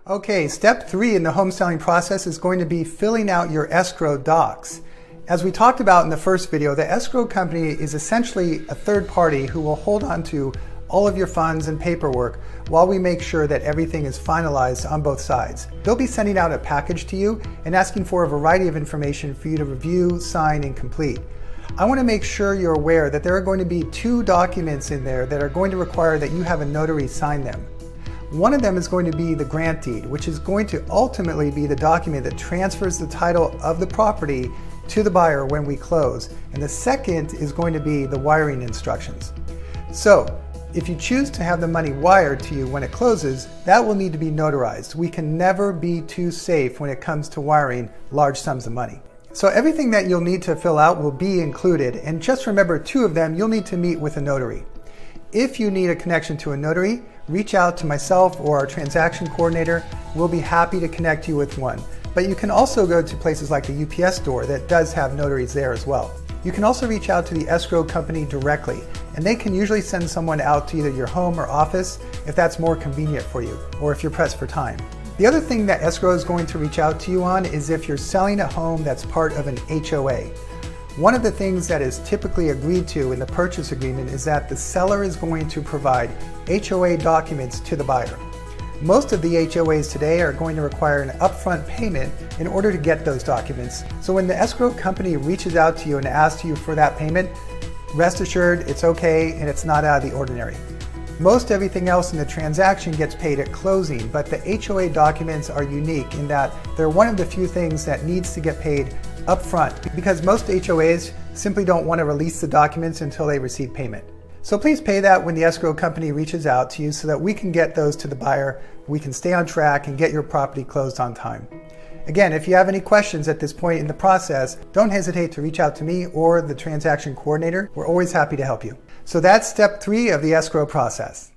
Okay, step 3 in the home selling process is going to be filling out your escrow docs. As we talked about in the first video, the escrow company is essentially a third party who will hold on to all of your funds and paperwork while we make sure that everything is finalized on both sides. They'll be sending out a package to you and asking for a variety of information for you to review, sign, and complete. I want to make sure you're aware that there are going to be 2 documents in there that are going to require that you have a notary sign them. One of them is going to be the grant deed, which is going to ultimately be the document that transfers the title of the property to the buyer when we close. And the second is going to be the wiring instructions. So if you choose to have the money wired to you when it closes, that will need to be notarized. We can never be too safe when it comes to wiring large sums of money. So everything that you'll need to fill out will be included, and just remember 2 of them you'll need to meet with a notary. If you need a connection to a notary, reach out to myself or our transaction coordinator. We'll be happy to connect you with one. But you can also go to places like the UPS store that does have notaries there as well. You can also reach out to the escrow company directly, and they can usually send someone out to either your home or office if that's more convenient for you, or if you're pressed for time. The other thing that escrow is going to reach out to you on is if you're selling a home that's part of an HOA. One of the things that is typically agreed to in the purchase agreement is that the seller is going to provide HOA documents to the buyer. Most of the HOAs today are going to require an upfront payment in order to get those documents. So when the escrow company reaches out to you and asks you for that payment, rest assured it's okay and it's not out of the ordinary. Most everything else in the transaction gets paid at closing, but the HOA documents are unique in that they're one of the few things that needs to get paid upfront, because most HOAs simply don't want to release the documents until they receive payment. So please pay that when the escrow company reaches out to you so that we can get those to the buyer, we can stay on track and get your property closed on time. Again, if you have any questions at this point in the process, don't hesitate to reach out to me or the transaction coordinator. We're always happy to help you. So that's step 3 of the escrow process.